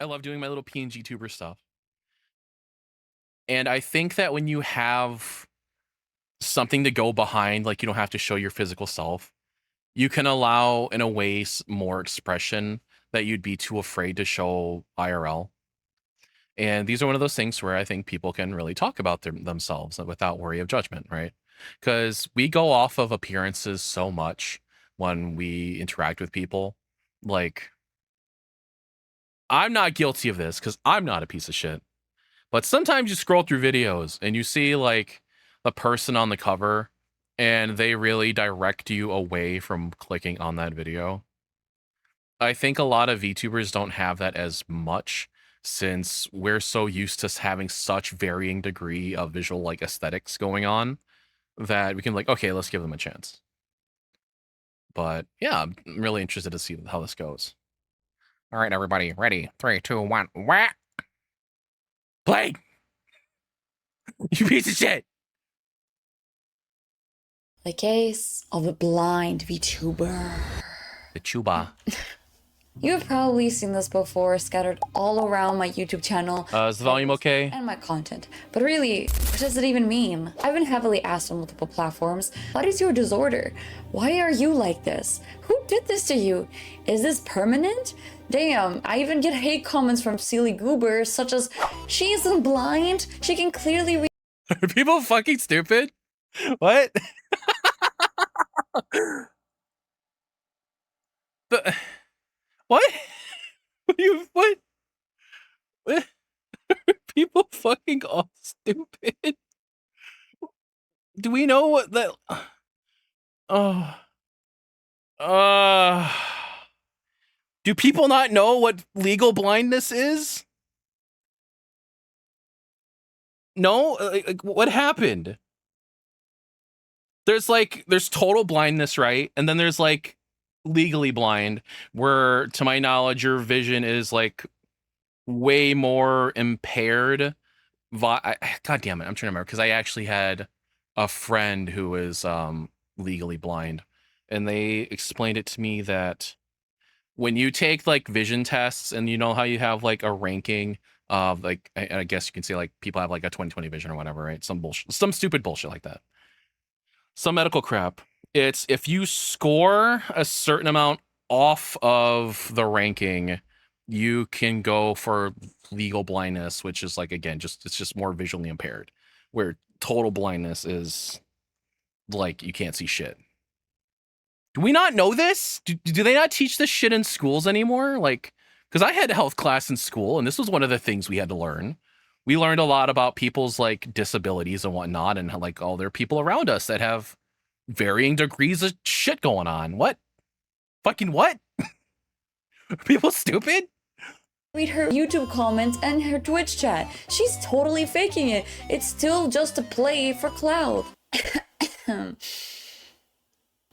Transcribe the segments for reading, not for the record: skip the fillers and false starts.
I love doing my little PNG tuber stuff. And I think that when you have something to go behind, like you don't have to show your physical self, you can allow, in a way, more expression that you'd be too afraid to show IRL. And these are one of those things where I think people can really talk about themselves without worry of judgment, right? Because we go off of appearances so much when we interact with people. Like, I'm not guilty of this because I'm not a piece of shit. But sometimes you scroll through videos and you see like the person on the cover and they really direct you away from clicking on that video. I think a lot of VTubers don't have that as much since we're so used to having such varying degree of visual like aesthetics going on that we can like, okay, let's give them a chance. But yeah, I'm really interested to see how this goes. All right, everybody, ready? 3, 2, 1, whack! Play! You piece of shit! The case of a blind VTuber. The chuba. You've probably seen this before, scattered all around my YouTube channel. Is the volume okay? And my content. But really, what does it even mean? I've been heavily asked on multiple platforms, what is your disorder? Why are you like this? Who did this to you? Is this permanent? Damn, I even get hate comments from silly goobers such as, she isn't blind, she can clearly read. Are people fucking stupid? What? What? What? People fucking all stupid. Do we know what that? Do people not know what legal blindness is? No, like, what happened? There's total blindness, right? And then there's like legally blind, where to my knowledge your vision is like way more impaired. God damn it, I'm trying to remember because I actually had a friend who was legally blind, and they explained it to me that when you take like vision tests, and you know how you have like a ranking of like, I guess you can say like people have like a 20/20 vision or whatever, right? Some bullshit, some stupid bullshit like that. Some medical crap. It's if you score a certain amount off of the ranking, you can go for legal blindness, which is like, again, it's just more visually impaired, where total blindness is like you can't see shit. Do we not know this? Do they not teach this shit in schools anymore? Like, because I had a health class in school, and this was one of the things we had to learn. We learned a lot about people's like disabilities and whatnot, and like, oh, there are people around us that have varying degrees of shit going on. What? Fucking what? Are people stupid? Read her YouTube comments and her Twitch chat. She's totally faking it. It's still just a play for clout.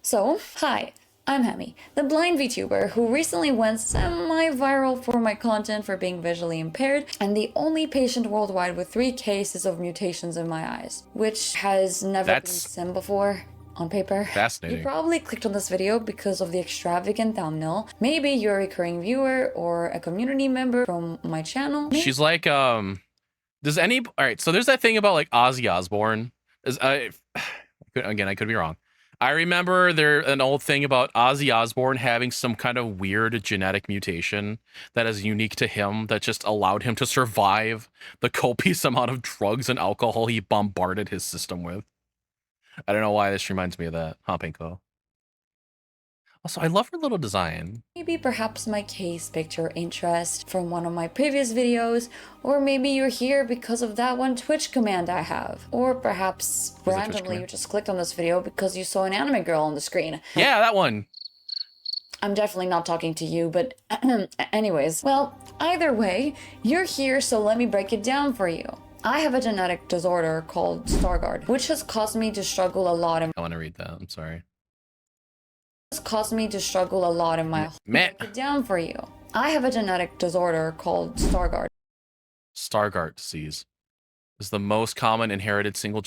So, hi, I'm Hemi, the blind VTuber who recently went semi-viral for my content for being visually impaired, and the only patient worldwide with 3 cases of mutations in my eyes, which has never been seen before. On paper. Fascinating. You probably clicked on this video because of the extravagant thumbnail. Maybe you're a recurring viewer or a community member from my channel. She's like, does any, all right, so there's that thing about like Ozzy Osbourne. Again, I could be wrong. I remember an old thing about Ozzy Osbourne having some kind of weird genetic mutation that is unique to him that just allowed him to survive the copious amount of drugs and alcohol he bombarded his system with. I don't know why this reminds me of that. Huh, Pinko? Also, I love her little design. Maybe perhaps my case piqued your interest from one of my previous videos, or maybe you're here because of that one Twitch command I have. Or perhaps randomly you just clicked on this video because you saw an anime girl on the screen. Yeah, that one. I'm definitely not talking to you, but anyways. Well, either way, you're here, so let me break it down for you. I have a genetic disorder called Stargardt, which has caused me to struggle a lot in— I want to read that, I'm sorry. It's caused me to struggle a lot in my— Break it down for you. I have a genetic disorder called Stargardt. Stargardt disease is the most common inherited single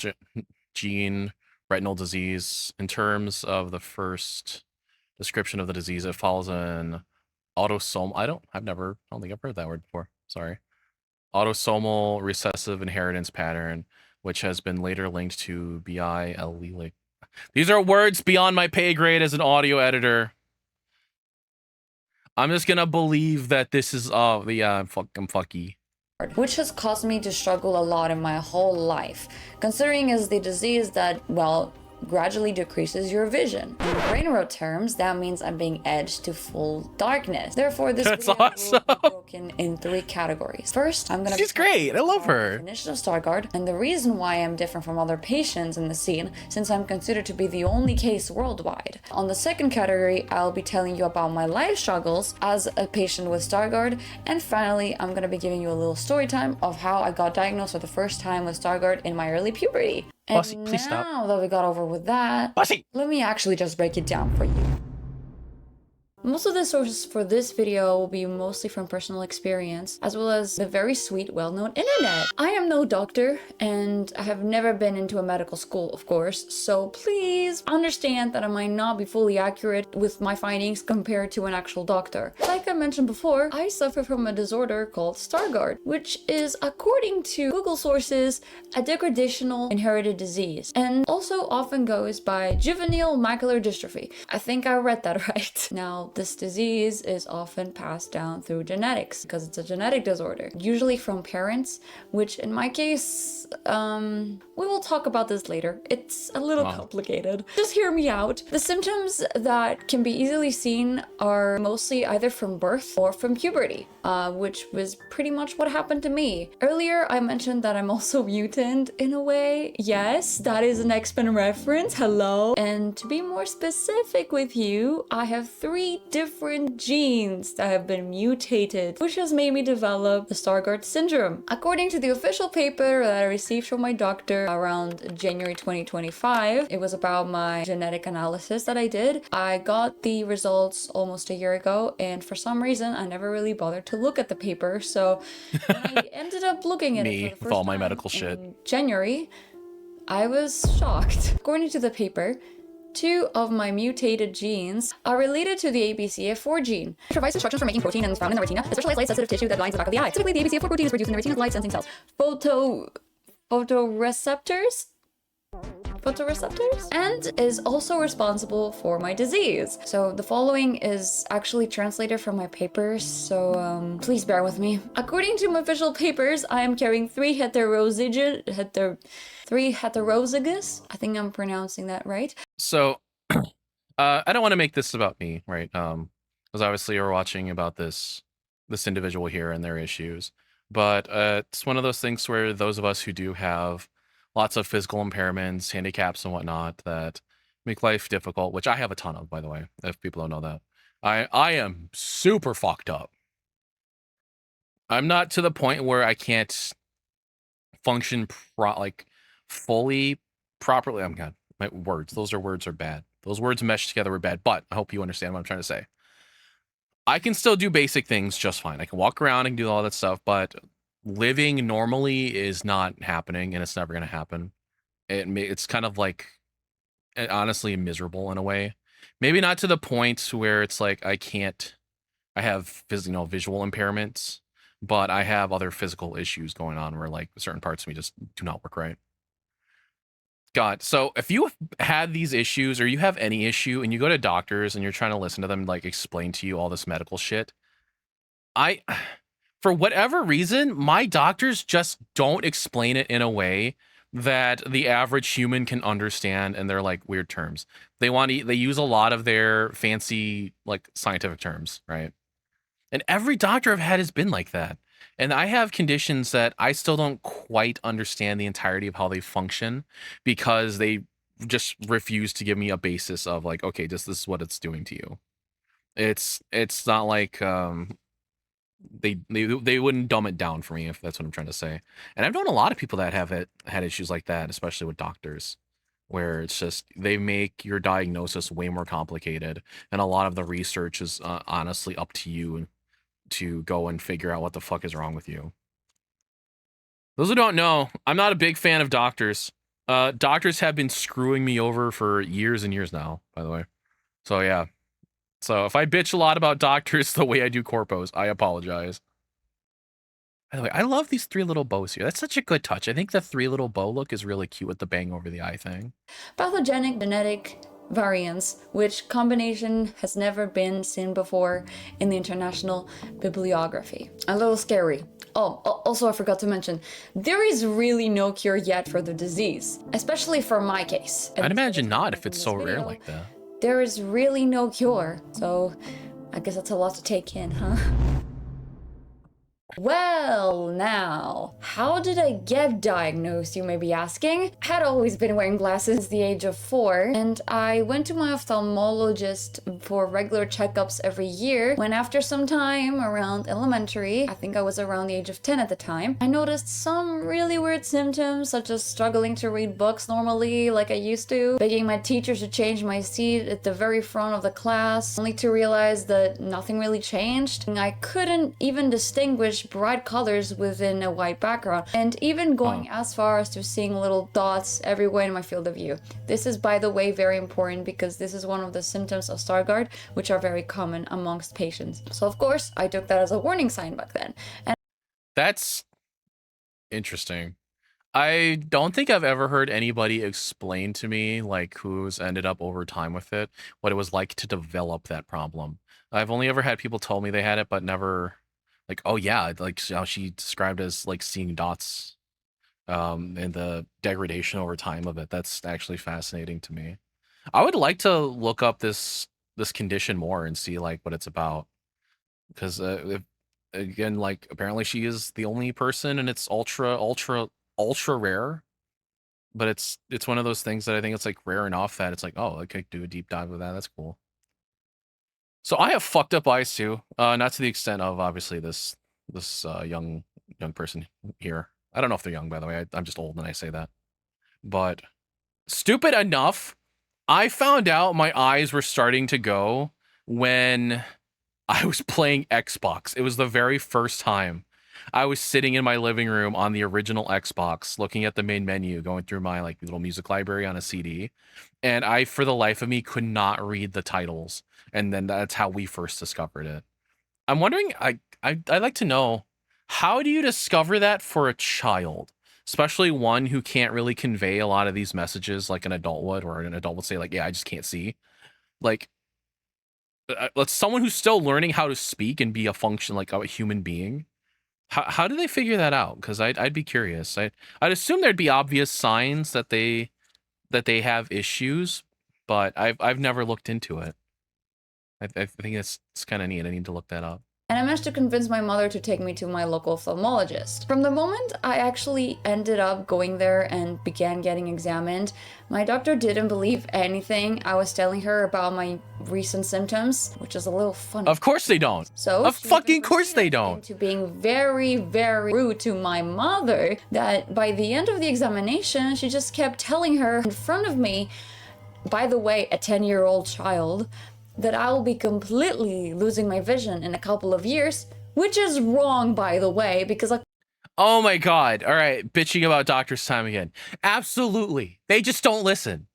gene retinal disease. In terms of the first description of the disease, it falls in Autosomal. I don't think I've heard that word before. Sorry. Autosomal recessive inheritance pattern, which has been later linked to BI allelic. These are words beyond my pay grade as an audio editor. I'm just gonna believe that this is I'm fucky. Which has caused me to struggle a lot in my whole life, considering it's the disease that, well, gradually decreases your vision. In brain terms, that means I'm being edged to full darkness. Therefore, this That's video awesome. will be broken in 3 categories. First, I'm gonna She's great. I love her. Definition of Stargardt and the reason why I'm different from other patients in the scene, since I'm considered to be the only case worldwide. On the second category, I'll be telling you about my life struggles as a patient with Stargardt, and finally, I'm gonna be giving you a little story time of how I got diagnosed for the first time with Stargardt in my early puberty. And Bossy, please stop. now that we got over with that, Bossy. let me actually just break it down for you. Most of the sources for this video will be mostly from personal experience, as well as the very sweet, well-known internet. I am no doctor, and I have never been into a medical school, of course, so please understand that I might not be fully accurate with my findings compared to an actual doctor. Like I mentioned before, I suffer from a disorder called Stargardt, which is, according to Google sources, a degradational inherited disease, and also often goes by juvenile macular dystrophy. I think I read that right. Now, this disease is often passed down through genetics because it's a genetic disorder, usually from parents, which in my case, we will talk about this later. It's a little complicated. Just hear me out. The symptoms that can be easily seen are mostly either from birth or from puberty, which was pretty much what happened to me. Earlier, I mentioned that I'm also mutant in a way. Yes, that is an X-Men reference. Hello. And to be more specific with you, I have 3 different genes that have been mutated, which has made me develop the Stargardt syndrome. According to the official paper that I received from my doctor around January 2025, it was about my genetic analysis that I did. I got the results almost a year ago, and for some reason, I never really bothered to look at the paper. So when I ended up looking at it for the first with all my time medical shit. in January, I was shocked. According to the paper, 2 of my mutated genes are related to the ABCA4 gene, which provides instructions for making protein and is found in the retina, the specialized light-sensitive tissue that lines the back of the eye. Typically, the ABCA4 protein is produced in the retina's light-sensing cells. Photoreceptors? And is also responsible for my disease. So the following is actually translated from my papers, so please bear with me. According to my official papers, I am carrying 3 heterozygous. I think I'm pronouncing that right. So, I don't want to make this about me, right? Because obviously we're watching about this individual here and their issues, but it's one of those things where those of us who do have lots of physical impairments, handicaps, and whatnot that make life difficult, which I have a ton of, by the way, if people don't know that. I am super fucked up. I'm not to the point where I can't function fully properly. I'm God, my words. Those words are bad. Those words meshed together were bad, but I hope you understand what I'm trying to say. I can still do basic things just fine. I can walk around and do all that stuff, but living normally is not happening, and it's never going to happen. It's kind of like, honestly, miserable in a way. Maybe not to the point where it's like I have visual impairments, but I have other physical issues going on where like certain parts of me just do not work right. God, so if you had these issues or you have any issue and you go to doctors and you're trying to listen to them like explain to you all this medical shit, for whatever reason, my doctors just don't explain it in a way that the average human can understand in their like weird terms. They use a lot of their fancy like scientific terms, right? And every doctor I've had has been like that. And I have conditions that I still don't quite understand the entirety of how they function because they just refuse to give me a basis of like, okay, this is what it's doing to you. It's not like they wouldn't dumb it down for me, if that's what I'm trying to say. And I've known a lot of people that have had issues like that, especially with doctors, where it's just they make your diagnosis way more complicated, and a lot of the research is honestly up to you to go and figure out what the fuck is wrong with you. Those who don't know, I'm not a big fan of doctors. Doctors have been screwing me over for years and years now, by the way. So yeah, So if I bitch a lot about doctors the way I do corpos, I apologize. By the way, I love these 3 little bows here. That's such a good touch. I think the 3 little bow look is really cute with the bang over the eye thing. Pathogenic genetic variants, which combination has never been seen before in the international bibliography. A little scary. Oh, also I forgot to mention, there is really no cure yet for the disease, especially for my case. I'd imagine not if it's so rare like that. There is really no cure, so I guess that's a lot to take in, huh? Well, now, how did I get diagnosed, you may be asking? I had always been wearing glasses since the age of 4, and I went to my ophthalmologist for regular checkups every year, when after some time around elementary, I think I was around the age of 10 at the time, I noticed some really weird symptoms, such as struggling to read books normally like I used to, begging my teachers to change my seat at the very front of the class, only to realize that nothing really changed, and I couldn't even distinguish bright colors within a white background, and even going as far as to seeing little dots everywhere in my field of view. This is, by the way, very important because this is one of the symptoms of Stargardt, which are very common amongst patients. So of course, I took that as a warning sign back then. And that's interesting. I don't think I've ever heard anybody explain to me, like, who's ended up over time with it, what it was like to develop that problem. I've only ever had people tell me they had it, but never like, oh yeah, like how she described as like seeing dots and the degradation over time of it. That's actually fascinating to me. I would like to look up this condition more and see like what it's about, because again, like apparently she is the only person and it's ultra rare, but it's one of those things that I think it's like rare enough that it's like, oh, I could do a deep dive with that. That's cool. So I have fucked up eyes too. Not to the extent of obviously this young person here. I don't know if they're young, by the way. I'm just old and I say that. But stupid enough, I found out my eyes were starting to go when I was playing Xbox. It was the very first time I was sitting in my living room on the original Xbox, looking at the main menu, going through my like little music library on a CD, and I, for the life of me, could not read the titles. And then that's how we first discovered it. I'm wondering, I'd like to know, how do you discover that for a child, especially one who can't really convey a lot of these messages like an adult would, or an adult would say like, yeah, I just can't see. Like, let's someone who's still learning how to speak and be a function like a human being. How do they figure that out? Because I'd be curious. I'd assume there'd be obvious signs that they have issues, but I've never looked into it. I think it's kind of neat. I need to look that up. I managed to convince my mother to take me to my local ophthalmologist. From the moment I actually ended up going there and began getting examined, my doctor didn't believe anything I was telling her about my recent symptoms, which is a little funny. Of course they don't. So of fucking course they don't. Into being very, very rude to my mother, that by the end of the examination, she just kept telling her in front of me, by the way, a 10-year-old child, that I will be completely losing my vision in a couple of years, which is wrong, by the way, because like, oh my god, all right, bitching about doctors time again. Absolutely. They just don't listen.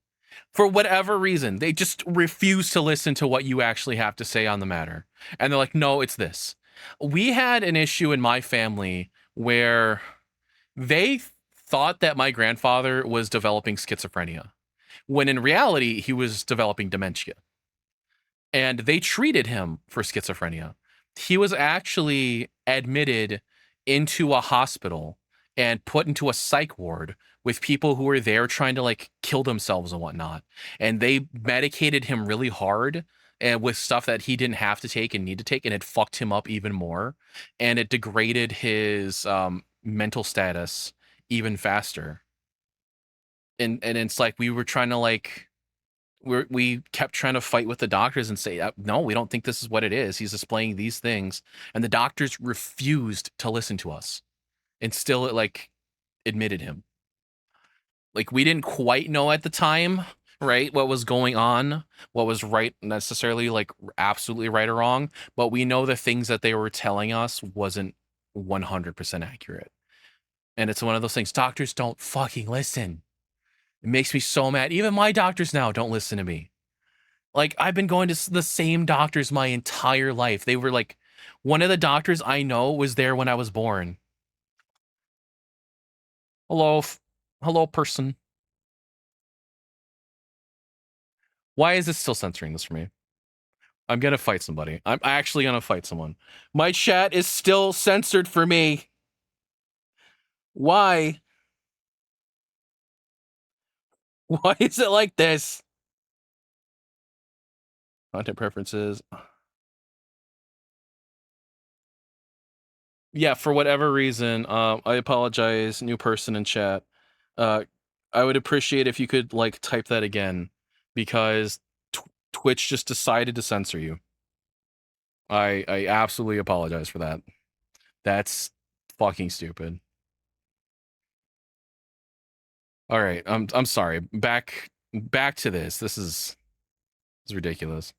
For whatever reason, they just refuse to listen to what you actually have to say on the matter. And they're like, no, it's this. We had an issue in my family where they thought that my grandfather was developing schizophrenia, when in reality, he was developing dementia. And they treated him for schizophrenia. He was actually admitted into a hospital and put into a psych ward with people who were there trying to like kill themselves and whatnot. And they medicated him really hard and with stuff that he didn't have to take and need to take, and it fucked him up even more. And it degraded his mental status even faster. And it's like we were trying to like, we kept trying to fight with the doctors and say, no, we don't think this is what it is. He's displaying these things. And the doctors refused to listen to us and still like admitted him. Like we didn't quite know at the time, right, what was going on, what was right, necessarily like absolutely right or wrong. But we know the things that they were telling us wasn't 100% accurate. And it's one of those things, doctors don't fucking listen. It makes me so mad. Even my doctors now don't listen to me. Like, I've been going to the same doctors my entire life. They were like, one of the doctors I know was there when I was born. Hello, hello, person. Why is it still censoring this for me? I'm gonna fight somebody. I'm actually gonna fight someone. My chat is still censored for me. Why? Why is it like this? Content preferences. Yeah, for whatever reason, I apologize, new person in chat. I would appreciate if you could like type that again, because Twitch just decided to censor you. I absolutely apologize for that. That's fucking stupid. All right, I'm sorry. Back to this. This is ridiculous.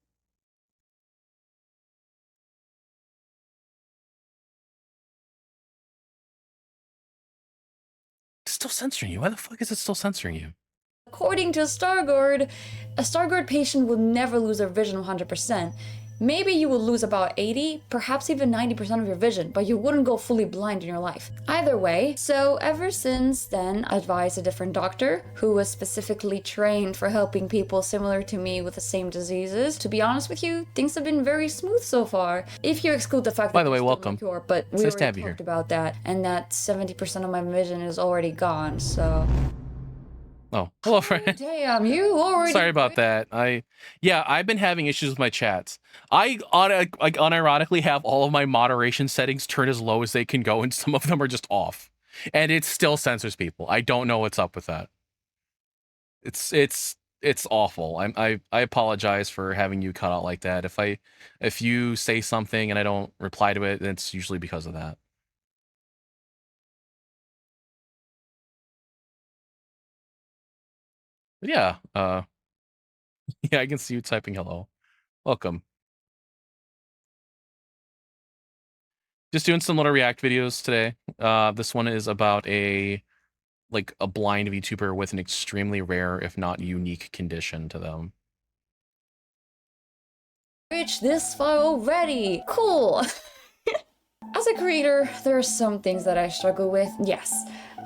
It's still censoring you. Why the fuck is it still censoring you? According to Stargard, a Stargard patient will never lose their vision 100%. Maybe you will lose about 80, perhaps even 90% of your vision, but you wouldn't go fully blind in your life. Either way, so ever since then, I advised a different doctor who was specifically trained for helping people similar to me with the same diseases. To be honest with you, things have been very smooth so far. If you exclude the fact that by the way, welcome. Cure, but we already talked about that, and that 70% of my vision is already gone, so... Oh, hello, friend. Damn, you already... Sorry about that. Yeah, I've been having issues with my chats. I unironically have all of my moderation settings turned as low as they can go, and some of them are just off. And it still censors people. I don't know what's up with that. It's awful. I apologize for having you cut out like that. If you say something and I don't reply to it, it's usually because of that. But yeah, yeah, I can see you typing hello. Welcome. Just doing some little react videos today. This one is about a blind VTuber with an extremely rare, if not unique, condition to them. Reach this far already. Cool. As a creator, there are some things that I struggle with. Yes,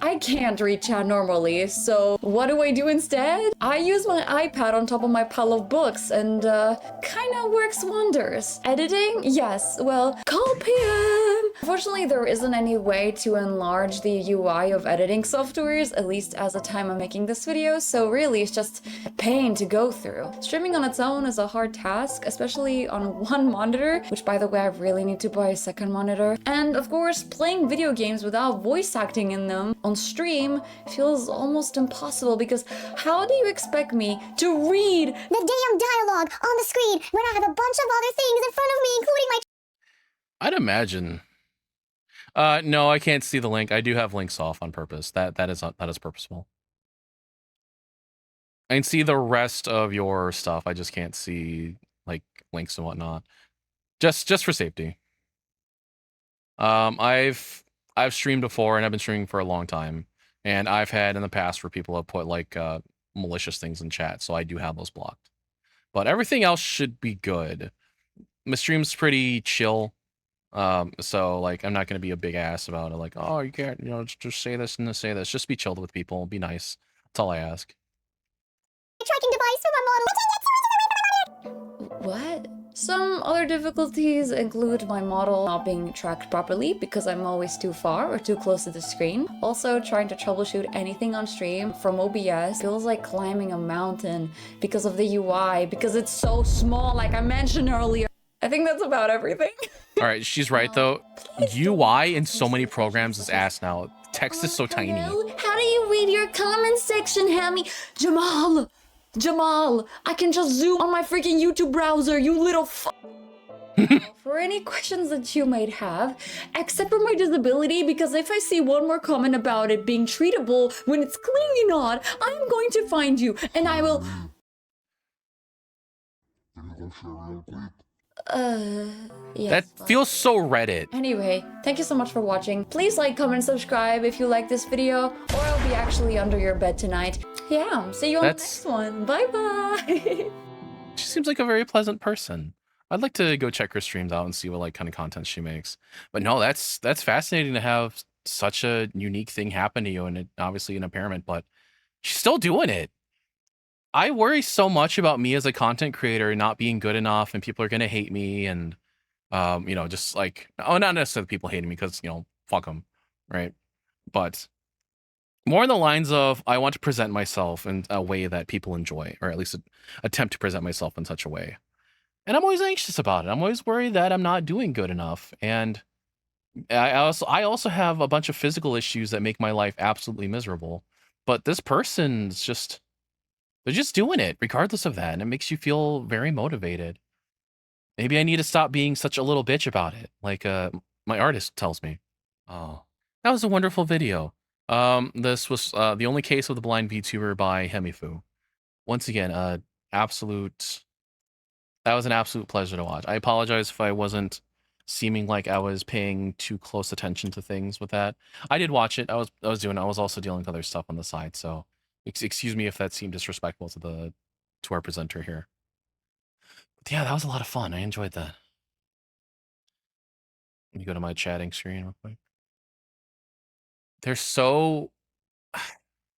I can't read chat normally, so what do I do instead? I use my iPad on top of my pile of books, and kinda works wonders. Editing? Yes, well, call PM! Unfortunately, there isn't any way to enlarge the UI of editing softwares, at least as the time I'm making this video, so really it's just a pain to go through. Streaming on its own is a hard task, especially on one monitor, which by the way, I really need to buy a second monitor. And of course, playing video games without voice acting in them on stream feels almost impossible, because how do you expect me to read the damn dialogue on the screen when I have a bunch of other things in front of me, including my... I'd imagine. No, I can't see the link. I do have links off on purpose. That is purposeful. I can see the rest of your stuff. I just can't see like links and whatnot. Just for safety. I've streamed before, and I've been streaming for a long time, and I've had in the past where people have put like malicious things in chat, so I do have those blocked. But everything else should be good. My stream's pretty chill. So like I'm not gonna be a big ass about it, like, oh, you can't, you know, just say this and say this. Just be chilled with people, be nice. That's all I ask. Tracking device for my model. What? Some other difficulties include my model not being tracked properly because I'm always too far or too close to the screen. Also, trying to troubleshoot anything on stream from OBS feels like climbing a mountain because of the UI, because it's so small, like I mentioned earlier. I think that's about everything. All right, she's right though. UI in so many programs is ass now. Text is so tiny. How do you read your comment section, Hammy? Jamal, I can just zoom on my freaking YouTube browser, you little For any questions that you might have, except for my disability, because if I see one more comment about it being treatable when it's clearly not, I'm going to find you, and I will... Yes, that feels so Reddit. Anyway, thank you so much for watching. Please like, comment, subscribe if you like this video, or I'll be actually under your bed tonight. Yeah, see you on the next one. Bye bye. She seems like a very pleasant person. I'd like to go check her streams out and see what like kind of content she makes. But no, that's fascinating to have such a unique thing happen to you, and obviously an impairment, but she's still doing it. I worry so much about me as a content creator not being good enough, and people are gonna hate me, and just like, oh, not necessarily people hating me because fuck them, right? But more in the lines of I want to present myself in a way that people enjoy, or at least attempt to present myself in such a way. And I'm always anxious about it. I'm always worried that I'm not doing good enough. And I also have a bunch of physical issues that make my life absolutely miserable. But this person's just they're just doing it regardless of that, and it makes you feel very motivated. Maybe I need to stop being such a little bitch about it, like my artist tells me. Oh, that was a wonderful video. This was the only case of the blind VTuber by Hemifu. Once again, absolute that was an absolute pleasure to watch. I apologize if I wasn't seeming like I was paying too close attention to things with that. I did watch it. I was also dealing with other stuff on the side, so excuse me if that seemed disrespectful to our presenter here. But yeah, that was a lot of fun. I enjoyed that. Let me go to my chatting screen real quick. There's so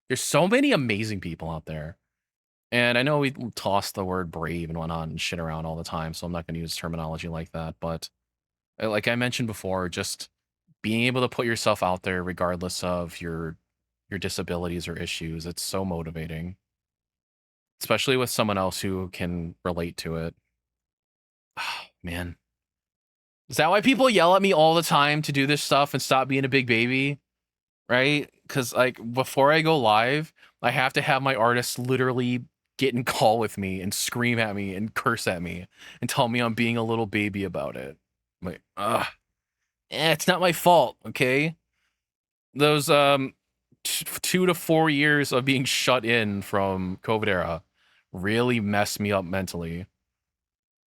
there's so many amazing people out there. And I know we toss the word brave and whatnot and shit around all the time, so I'm not going to use terminology like that. But like I mentioned before, just being able to put yourself out there regardless of your disabilities or issues, it's so motivating, especially with someone else who can relate to it. Man, is that why people yell at me all the time to do this stuff and stop being a big baby? Right? Because like before I go live, I have to have my artist literally get in call with me and scream at me and curse at me and tell me I'm being a little baby about it. I'm like, it's not my fault, okay? Those 2 to 4 years of being shut in from COVID era really messed me up mentally.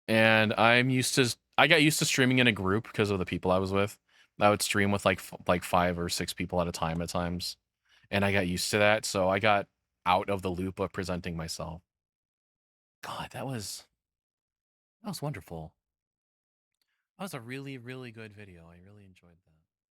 And I got used to streaming in a group because of the people I was with. I would stream with like 5 or 6 people at a time at times, and I got used to that, so I got out of the loop of presenting myself. God, that was wonderful. That was a really, really good video. I really enjoyed that.